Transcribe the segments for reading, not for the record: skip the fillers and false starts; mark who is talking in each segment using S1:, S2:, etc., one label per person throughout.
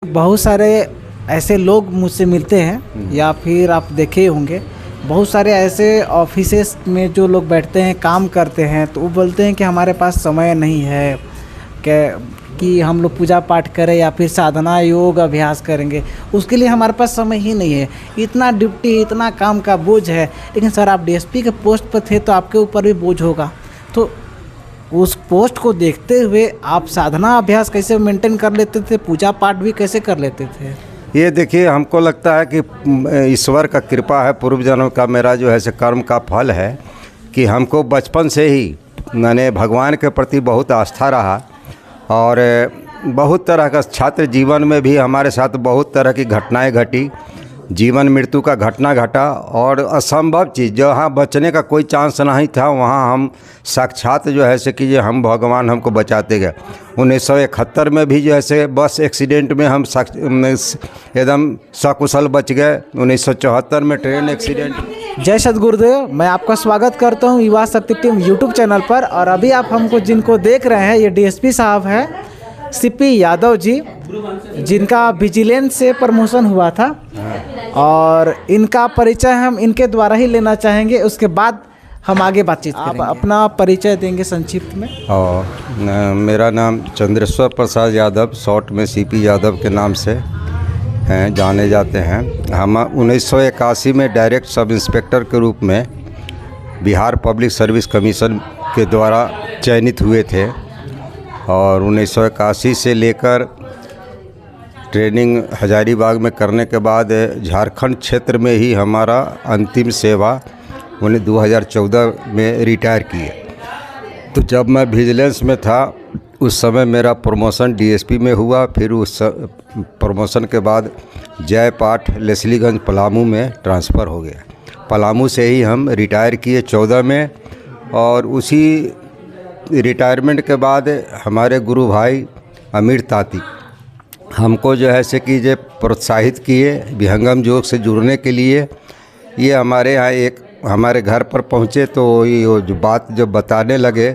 S1: बहुत सारे ऐसे लोग मुझसे मिलते हैं या फिर आप देखे होंगे, बहुत सारे ऐसे ऑफिसेस में जो लोग बैठते हैं काम करते हैं तो वो बोलते हैं कि हमारे पास समय नहीं है कि हम लोग पूजा पाठ करें या फिर साधना योग अभ्यास करेंगे, उसके लिए हमारे पास समय ही नहीं है। इतना ड्यूटी इतना काम का बोझ है। लेकिन सर आप डीएसपी के पोस्ट पर थे तो आपके ऊपर भी बोझ होगा, तो उस पोस्ट को देखते हुए आप साधना अभ्यास कैसे मेंटेन कर लेते थे, पूजा पाठ भी कैसे कर लेते थे?
S2: ये देखिए, हमको लगता है कि ईश्वर का कृपा है, पूर्व जन्म का मेरा जो है से कर्म का फल है कि हमको बचपन से ही मैंने भगवान के प्रति बहुत आस्था रहा और बहुत तरह का छात्र जीवन में भी हमारे साथ बहुत तरह की घटनाएं घटी, जीवन मृत्यु का घटना घटा और असंभव चीज़ जहाँ बचने का कोई चांस नहीं था वहाँ हम साक्षात जो है से कि ये हम भगवान हमको बचाते गए। 1971 में भी जो है से बस एक्सीडेंट में हम एकदम सकुशल बच गए। 1974 में ट्रेन एक्सीडेंट।
S1: जय सद्गुरुदेव, मैं आपका स्वागत करता हूं युवा शक्ति टीम यूट्यूब चैनल पर। और अभी आप हमको जिनको देख रहे हैं ये डीएसपी साहब हैं सीपी यादव जी, जिनका विजिलेंस से प्रमोशन हुआ था और इनका परिचय हम इनके द्वारा ही लेना चाहेंगे, उसके बाद हम आगे बातचीत करेंगे। आप अपना परिचय देंगे संक्षिप्त में?
S2: और मेरा नाम चंद्रेश्वर प्रसाद यादव, शॉर्ट में सीपी यादव के नाम से हैं जाने जाते हैं। हम 1981 में डायरेक्ट सब इंस्पेक्टर के रूप में बिहार पब्लिक सर्विस कमीशन के द्वारा चयनित हुए थे और 1981 से लेकर ट्रेनिंग हजारीबाग में करने के बाद झारखंड क्षेत्र में ही हमारा अंतिम सेवा उन्हें 2014 में रिटायर किए। तो जब मैं विजिलेंस में था उस समय मेरा प्रमोशन डीएसपी में हुआ। फिर उस प्रमोशन के बाद जयपाठ लेस्लीगंज पलामू में ट्रांसफ़र हो गया। पलामू से ही हम रिटायर किए 14 में और उसी रिटायरमेंट के बाद हमारे गुरु भाई अमीर ताती हमको जो है से कि जो प्रोत्साहित किए विहंगम योग से जुड़ने के लिए। ये हमारे यहाँ एक हमारे घर पर पहुँचे तो ये जो बात जब बताने लगे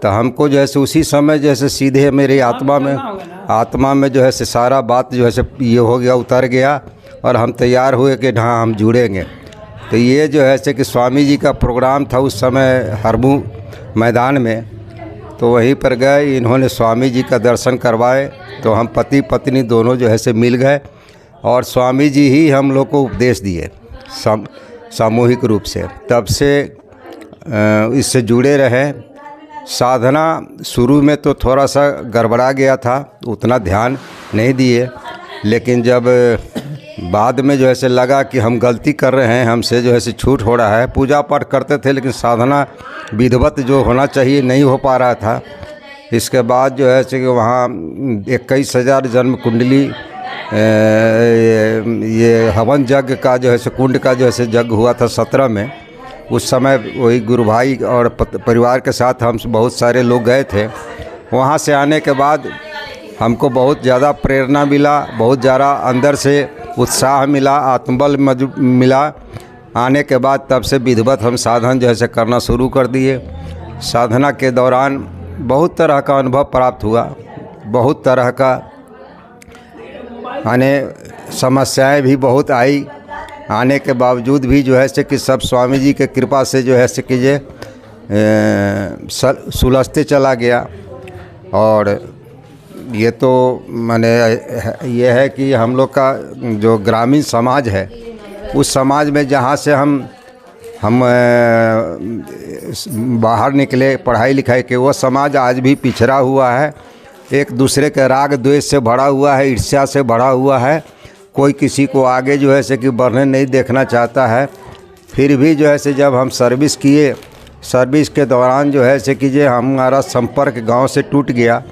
S2: तो हमको जो है से उसी समय जैसे सीधे मेरी आत्मा में जो है से सारा बात जो है से ये हो गया, उतर गया और हम तैयार हुए कि हाँ हम जुड़ेंगे। तो ये जो है से कि स्वामी जी का प्रोग्राम था उस समय हरमू मैदान में, तो वहीं पर गए, इन्होंने स्वामी जी का दर्शन करवाए तो हम पति पत्नी दोनों जो है से मिल गए और स्वामी जी ही हम लोग को उपदेश दिए सामूहिक रूप से। तब से इससे जुड़े रहे। साधना शुरू में तो थोड़ा सा गड़बड़ा गया था, उतना ध्यान नहीं दिए, लेकिन जब बाद में जो है से लगा कि हम गलती कर रहे हैं, हमसे जो है से छूट हो रहा है। पूजा पाठ करते थे लेकिन साधना विधिवत जो होना चाहिए नहीं हो पा रहा था। इसके बाद जो है से कि वहाँ 21,000 जन्म कुंडली ये हवन यज्ञ का जो है से कुंड का जो है से यज्ञ हुआ था 17 में। उस समय वही गुरु भाई और परिवार के साथ हम बहुत सारे लोग गए थे। वहाँ से आने के बाद हमको बहुत ज़्यादा प्रेरणा मिला, बहुत ज़्यादा अंदर से उत्साह मिला, आत्मबल मिला। आने के बाद तब से विधिवत हम साधन जो है करना शुरू कर दिए। साधना के दौरान बहुत तरह का अनुभव प्राप्त हुआ, बहुत तरह का आने समस्याएं भी बहुत आई। आने के बावजूद भी जो है से कि सब स्वामी जी के कृपा से जो है से कि ये सुलझते चला गया। और ये तो माने ये है कि हम लोग का जो ग्रामीण समाज है उस समाज में जहाँ से हम बाहर निकले पढ़ाई लिखाई के, वो समाज आज भी पिछड़ा हुआ है, एक दूसरे के राग द्वेष से भरा हुआ है, ईर्ष्या से भरा हुआ है। कोई किसी को आगे जो है से कि बढ़ने नहीं देखना चाहता है। फिर भी जो है से जब हम सर्विस किए, सर्विस के दौरान जो है से कि जे हमारा संपर्क गांव से टूट गया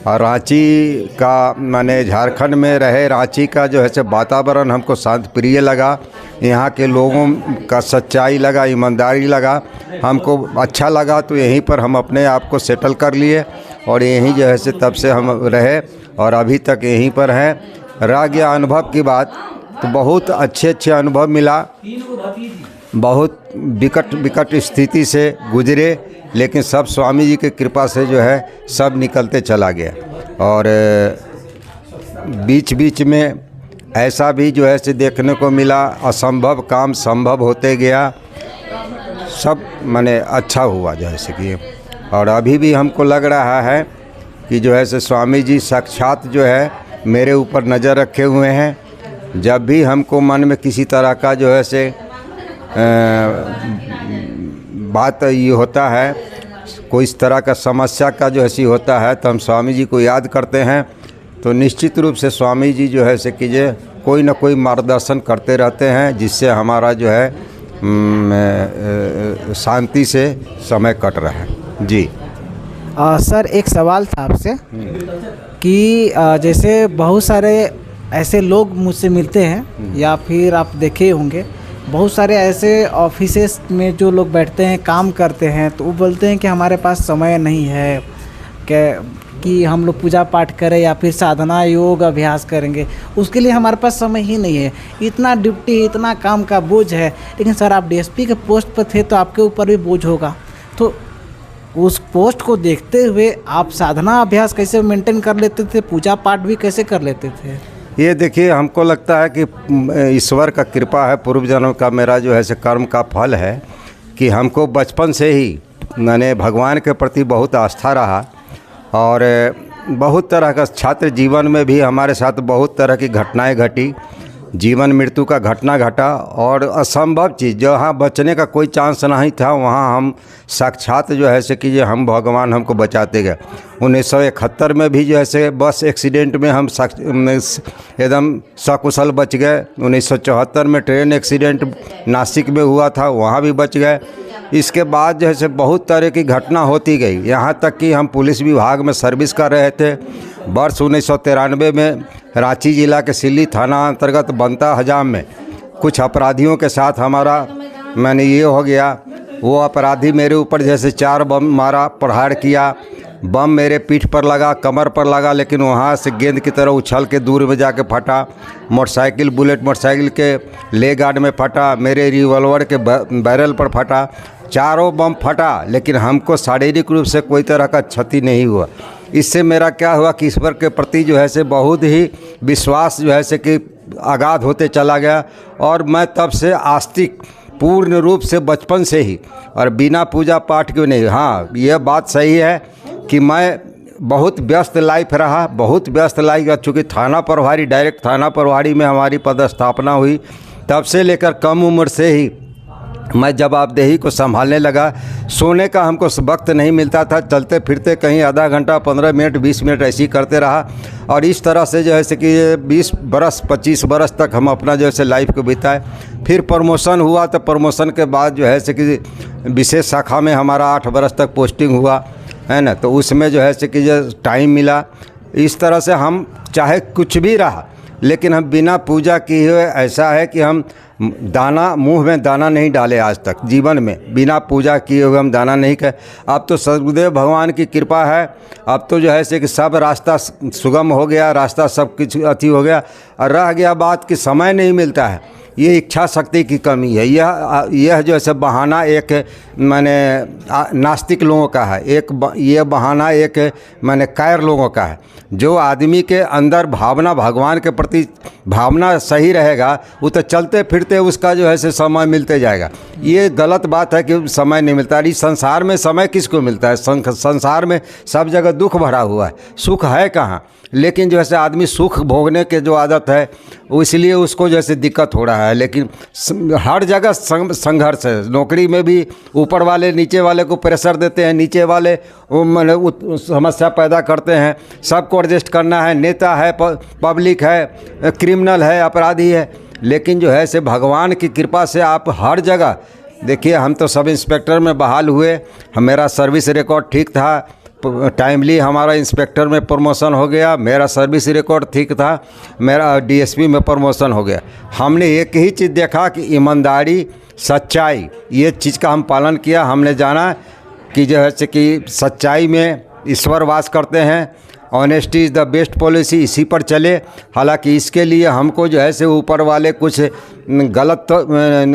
S2: और रांची का माने झारखंड में रहे रांची का जो है से वातावरण हमको शांत प्रिय लगा। यहाँ के लोगों का सच्चाई लगा, ईमानदारी लगा, हमको अच्छा लगा। तो यहीं पर हम अपने आप को सेटल कर लिए और यहीं जो है से तब से हम रहे और अभी तक यहीं पर हैं। रह गया अनुभव की बात तो बहुत अच्छे अनुभव मिला, बहुत विकट स्थिति से गुजरे, लेकिन सब स्वामी जी की कृपा से जो है सब निकलते चला गया। और बीच बीच में ऐसा भी जो है से देखने को मिला, असंभव काम संभव होते गया, सब माने अच्छा हुआ जैसे कि। और अभी भी हमको लग रहा है कि जो है से स्वामी जी साक्षात जो है मेरे ऊपर नज़र रखे हुए हैं। जब भी हमको मन में किसी तरह का जो है से बात ये होता है, कोई इस तरह का समस्या का जो ऐसी होता है, तो हम स्वामी जी को याद करते हैं। तो निश्चित रूप से स्वामी जी जो है से कीजिए कोई ना कोई मार्गदर्शन करते रहते हैं, जिससे हमारा जो है शांति से समय कट रहा है जी।
S1: सर एक सवाल था आपसे कि जैसे बहुत सारे ऐसे लोग मुझसे मिलते हैं या फिर आप देखे होंगे, बहुत सारे ऐसे ऑफिसेस में जो लोग बैठते हैं काम करते हैं, तो वो बोलते हैं कि हमारे पास समय नहीं है कि हम लोग पूजा पाठ करें या फिर साधना योग अभ्यास करेंगे, उसके लिए हमारे पास समय ही नहीं है, इतना ड्यूटी इतना काम का बोझ है। लेकिन सर आप डीएसपी के पोस्ट पर थे तो आपके ऊपर भी बोझ होगा, तो उस पोस्ट को देखते हुए आप साधना अभ्यास कैसे मेंटेन कर लेते थे, पूजा पाठ भी कैसे कर लेते थे?
S2: ये देखिए, हमको लगता है कि ईश्वर का कृपा है, पूर्व जन्म का मेरा जो है से कर्म का फल है कि हमको बचपन से ही मैंने भगवान के प्रति बहुत आस्था रहा। और बहुत तरह का छात्र जीवन में भी हमारे साथ बहुत तरह की घटनाएं घटी, जीवन मृत्यु का घटना घटा, और असंभव चीज़ जहाँ बचने का कोई चांस नहीं था वहाँ हम साक्षात जो है से कि हम भगवान हमको बचाते गए। 1971 में भी जो है से बस एक्सीडेंट में हम एकदम सकुशल बच गए। 1974 में ट्रेन एक्सीडेंट नासिक में हुआ था, वहाँ भी बच गए। इसके बाद जो है से बहुत तरह की घटना होती गई, यहाँ तक कि हम पुलिस विभाग में सर्विस कर रहे थे। वर्ष 1993 में रांची जिला के सिल्ली थाना अंतर्गत बनता हजाम में कुछ अपराधियों के साथ हमारा मैंने ये हो गया। वो अपराधी मेरे ऊपर जैसे 4 बम मारा, प्रहार किया। बम मेरे पीठ पर लगा, कमर पर लगा, लेकिन वहाँ से गेंद की तरह उछल के दूर में जाके फटा। मोटरसाइकिल, बुलेट मोटरसाइकिल के ले गार्ड में फटा, मेरे रिवॉल्वर के बैरल पर फटा। चारों बम फटा, लेकिन हमको शारीरिक रूप से कोई तरह का क्षति नहीं हुआ। इससे मेरा क्या हुआ कि ईश्वर के प्रति जो है से बहुत ही विश्वास जो है से कि आगाध होते चला गया। और मैं तब से आस्तिक पूर्ण रूप से बचपन से ही, और बिना पूजा पाठ के नहीं। हाँ, यह बात सही है कि मैं बहुत व्यस्त लाइफ रहा, बहुत व्यस्त लाइफ। चूँकि थाना प्रभारी, डायरेक्ट थाना प्रभारी में हमारी पदस्थापना हुई, तब से लेकर कम उम्र से ही मैं जवाबदेही को संभालने लगा। सोने का हमको वक्त नहीं मिलता था, चलते फिरते कहीं आधा घंटा, 15 मिनट, 20 मिनट ऐसे ही करते रहा। और इस तरह से जो है से कि 20 बरस 25 बरस तक हम अपना जो है से लाइफ को बिताए। फिर प्रमोशन हुआ, तो प्रमोशन के बाद जो है से कि विशेष शाखा में हमारा 8 बरस तक पोस्टिंग हुआ है ना, तो उसमें जो है से कि जो टाइम मिला। इस तरह से हम चाहे कुछ भी रहा, लेकिन हम बिना पूजा किए हुए, ऐसा है कि हम दाना मुंह में दाना नहीं डाले आज तक जीवन में, बिना पूजा किए हुए हम दाना नहीं खाए। अब तो सदगुरुदेव भगवान की कृपा है, अब तो जो है से कि सब रास्ता सुगम हो गया, रास्ता सब कुछ अति हो गया। और रह गया बात कि समय नहीं मिलता है, ये इच्छा शक्ति की कमी है। यह जो है बहाना एक माने नास्तिक लोगों का है, ये बहाना एक माने कायर लोगों का है। जो आदमी के अंदर भावना, भगवान के प्रति भावना सही रहेगा, वो तो चलते फिरते उसका जो है से समय मिलते जाएगा। ये गलत बात है कि समय नहीं मिलता। इस संसार में समय किसको मिलता है? संसार में सब जगह दुख भरा हुआ है, सुख है कहाँ? लेकिन जो है आदमी सुख भोगने के जो आदत है, वो इसलिए उसको जैसे दिक्कत हो रहा है। लेकिन हर जगह संघर्ष है। नौकरी में भी ऊपर वाले नीचे वाले को प्रेशर देते हैं, नीचे वाले समस्या पैदा करते हैं। सबको एडजस्ट करना है, नेता है, पब्लिक है, क्रिमिनल है, अपराधी है। लेकिन जो है से भगवान की कृपा से आप हर जगह देखिए, हम तो सब इंस्पेक्टर में बहाल हुए, मेरा सर्विस रिकॉर्ड ठीक था, टाइमली हमारा इंस्पेक्टर में प्रमोशन हो गया, मेरा सर्विस रिकॉर्ड ठीक था, मेरा डीएसपी में प्रमोशन हो गया। हमने एक ही चीज़ देखा कि ईमानदारी, सच्चाई, ये चीज़ का हम पालन किया। हमने जाना कि जो है कि सच्चाई में ईश्वर वास करते हैं, honesty is the best policy, इसी पर चले। हालांकि इसके लिए हमको जो है से ऊपर वाले कुछ गलत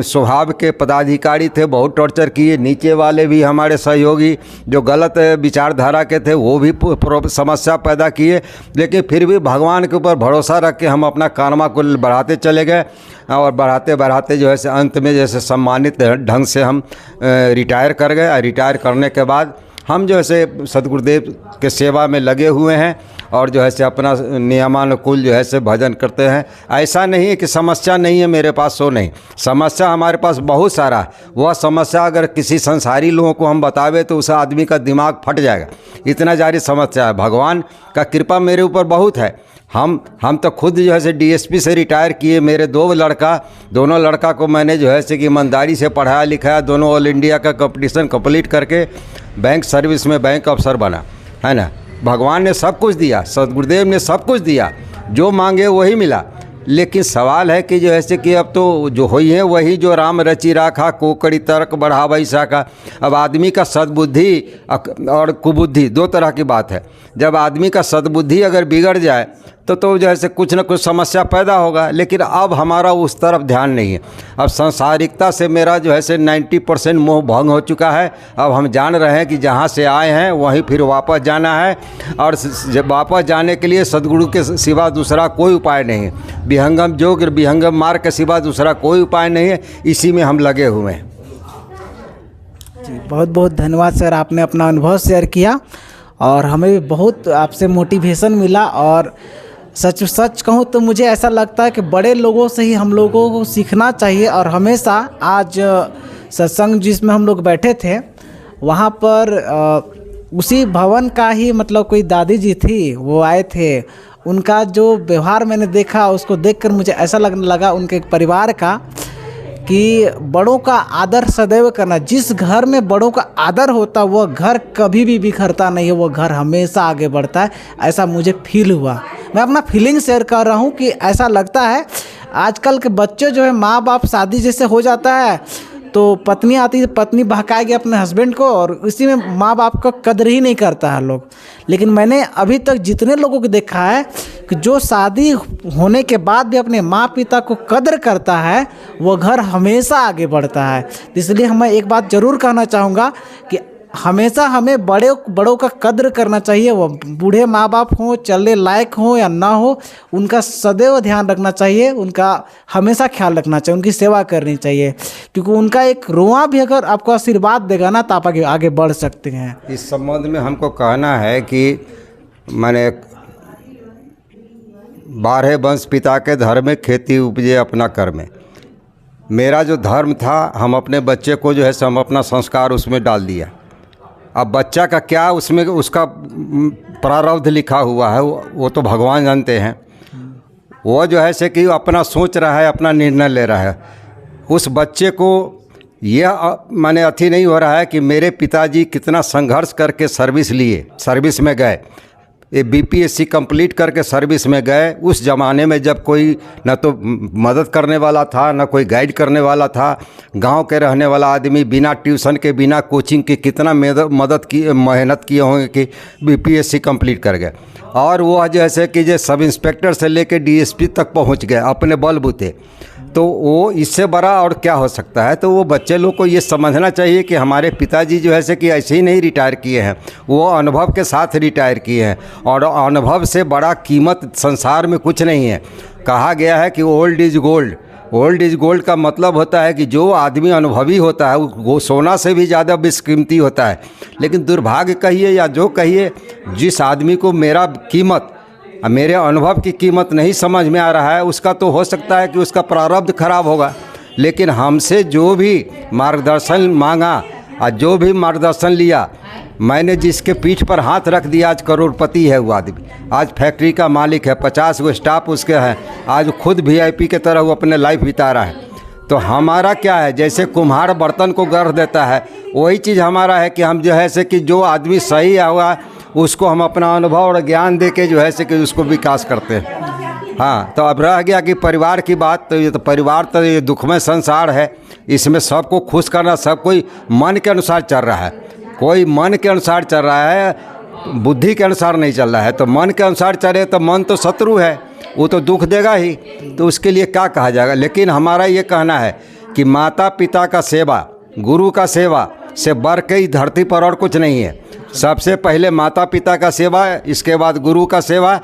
S2: स्वभाव के पदाधिकारी थे, बहुत टॉर्चर किए। नीचे वाले भी हमारे सहयोगी जो गलत विचारधारा के थे वो भी समस्या पैदा किए। लेकिन फिर भी भगवान के ऊपर भरोसा रख के हम अपना कर्मा को बढ़ाते चले गए और बढ़ाते बढ़ाते जो है से अंत में जैसे सम्मानित ढंग से हम रिटायर कर गए। रिटायर करने के बाद हम जो है से सदगुरुदेव के सेवा में लगे हुए हैं और जो है से अपना नियमानुकूल जो है से भजन करते हैं। ऐसा नहीं है कि समस्या नहीं है मेरे पास, सो नहीं, समस्या हमारे पास बहुत सारा है। वह समस्या अगर किसी संसारी लोगों को हम बतावे तो उस आदमी का दिमाग फट जाएगा, इतना जारी समस्या है। भगवान का कृपा मेरे ऊपर बहुत है। हम तो खुद जो है से डीएसपी से रिटायर किए। मेरे दोनों लड़का को मैंने जो है से कि ईमानदारी से पढ़ाया लिखाया, दोनों ऑल इंडिया का कंपटीशन कंप्लीट करके बैंक सर्विस में बैंक अफसर बना, है ना। भगवान ने सब कुछ दिया, सदगुरुदेव ने सब कुछ दिया, जो मांगे वही मिला। लेकिन सवाल है कि जो ऐसे कि अब तो जो हुई है वही जो राम रचि राखा, कोकड़ी तर्क बढ़ावई साका। अब आदमी का सद्बुद्धि और कुबुद्धि दो तरह की बात है। जब आदमी का सद्बुद्धि अगर बिगड़ जाए तो जो है कुछ न कुछ समस्या पैदा होगा। लेकिन अब हमारा उस तरफ ध्यान नहीं है। अब सांसारिकता से मेरा जो है 90% मोह भंग हो चुका है। अब हम जान रहे हैं कि जहाँ से आए हैं वहीं फिर वापस जाना है और जब वापस जाने के लिए सद्गुरु के सिवा दूसरा कोई उपाय नहीं है। विहंगम योग विहंगम मार्ग के सिवा दूसरा कोई उपाय नहीं है। इसी में हम लगे हुए हैं।
S1: जी, बहुत बहुत धन्यवाद सर, आपने अपना अनुभव शेयर किया और हमें भी बहुत आपसे मोटिवेशन मिला। और सच कहूँ तो मुझे ऐसा लगता है कि बड़े लोगों से ही हम लोगों को सीखना चाहिए। और हमेशा आज सत्संग जिसमें हम लोग बैठे थे वहाँ पर उसी भवन का ही मतलब कोई दादी जी थी, वो आए थे। उनका जो व्यवहार मैंने देखा, उसको देखकर मुझे ऐसा लगने लगा उनके परिवार का कि बड़ों का आदर सदैव करना। जिस घर में बड़ों का आदर होता वह घर कभी भी बिखरता नहीं है, वह घर हमेशा आगे बढ़ता है। ऐसा मुझे फील हुआ। मैं अपना फीलिंग शेयर कर रहा हूँ कि ऐसा लगता है आजकल के बच्चे जो है, माँ बाप शादी जैसे हो जाता है तो पत्नी आती है, पत्नी बहकाएगी अपने हस्बैंड को और इसी में माँ बाप का कदर ही नहीं करता है लोग। लेकिन मैंने अभी तक जितने लोगों को देखा है कि जो शादी होने के बाद भी अपने माँ पिता को कदर करता है वो घर हमेशा आगे बढ़ता है। इसलिए मैं एक बात ज़रूर कहना चाहूँगा कि हमेशा हमें बड़ों का कद्र करना चाहिए। वो बूढ़े माँ बाप हों, चलने लायक हों या ना हो, उनका सदैव ध्यान रखना चाहिए, उनका हमेशा ख्याल रखना चाहिए, उनकी सेवा करनी चाहिए। क्योंकि उनका एक रोआ भी अगर आपको आशीर्वाद देगा ना तो आप आगे बढ़ सकते हैं।
S2: इस संबंध में हमको कहना है कि मैंने 12 वंश पिता के धर्म, खेती उपजे अपना कर्म। मेरा जो धर्म था, हम अपने बच्चे को जो है हम अपना संस्कार उसमें डाल दिया। अब बच्चा का क्या उसमें उसका प्रारब्ध लिखा हुआ है वो तो भगवान जानते हैं। वो जो है से कि अपना सोच रहा है, अपना निर्णय ले रहा है। उस बच्चे को यह माने अथी नहीं हो रहा है कि मेरे पिताजी कितना संघर्ष करके सर्विस में गए, ये बीपीएससी कंप्लीट करके सर्विस में गए। उस ज़माने में जब कोई न तो मदद करने वाला था, न कोई गाइड करने वाला था। गांव के रहने वाला आदमी बिना ट्यूशन के, बिना कोचिंग के कितना मेहनत किए होंगे कि बीपीएससी कंप्लीट कर गए। और वो जैसे कि जो सब इंस्पेक्टर से लेकर डीएसपी तक पहुंच गए अपने बलबूते। तो वो इससे बड़ा और क्या हो सकता है। तो वो बच्चे लोग को ये समझना चाहिए कि हमारे पिताजी जो है से कि ऐसे ही नहीं रिटायर किए हैं, वो अनुभव के साथ रिटायर किए हैं। और अनुभव से बड़ा कीमत संसार में कुछ नहीं है। कहा गया है कि old is gold. Old is gold का मतलब होता है कि जो आदमी अनुभवी होता है वो सोना से भी ज़्यादा बेशकीमती होता है। लेकिन दुर्भाग्य कहिए या जो कहिए, जिस आदमी को मेरा कीमत, मेरे अनुभव की कीमत नहीं समझ में आ रहा है, उसका तो हो सकता है कि उसका प्रारब्ध खराब होगा। लेकिन हमसे जो भी मार्गदर्शन मांगा और जो भी मार्गदर्शन लिया, मैंने जिसके पीठ पर हाथ रख दिया आज करोड़पति है वो आदमी। आज फैक्ट्री का मालिक है, 50 गो स्टाफ उसके हैं। आज खुद वीआईपी के तरह वो अपने लाइफ बिता रहा है। तो हमारा क्या है, जैसे कुम्हार बर्तन को गर्भ देता है, वही चीज़ हमारा है कि हम जो है से कि जो आदमी सही हुआ उसको हम अपना अनुभव और ज्ञान दे के जो है से कि उसको विकास करते हैं। हाँ, तो अब रह गया कि परिवार की बात। तो ये तो परिवार तो ये दुखमय संसार है, इसमें सबको खुश करना, सब कोई मन के अनुसार चल रहा है। कोई मन के अनुसार चल रहा है बुद्धि के अनुसार नहीं चल रहा है, तो मन के अनुसार चले तो मन तो शत्रु है, वो तो दुख देगा ही, तो उसके लिए क्या कहा जाएगा। लेकिन हमारा ये कहना है कि माता पिता का सेवा, गुरु का सेवा से बढ़ के इस धरती पर और कुछ नहीं है। सबसे पहले माता पिता का सेवा, इसके बाद गुरु का सेवा।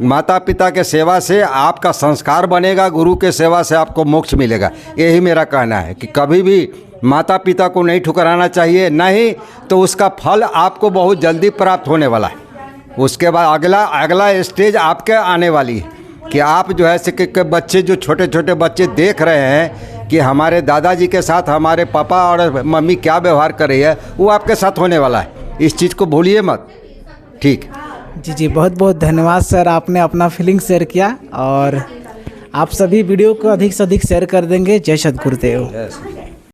S2: माता पिता के सेवा से आपका संस्कार बनेगा, गुरु के सेवा से आपको मोक्ष मिलेगा। यही मेरा कहना है कि कभी भी माता पिता को नहीं ठुकराना चाहिए, नहीं तो उसका फल आपको बहुत जल्दी प्राप्त होने वाला है। उसके बाद अगला स्टेज आपके आने वाली है कि आप जो है कि बच्चे, जो छोटे छोटे बच्चे देख रहे हैं कि हमारे दादाजी के साथ हमारे पापा और मम्मी क्या व्यवहार कर रही है, वो आपके साथ होने वाला है। इस चीज़ को भूलिए मत। ठीक,
S1: जी, बहुत बहुत धन्यवाद सर, आपने अपना फीलिंग शेयर किया और आप सभी वीडियो को अधिक से अधिक शेयर कर देंगे। जय सद्गुरुदेव।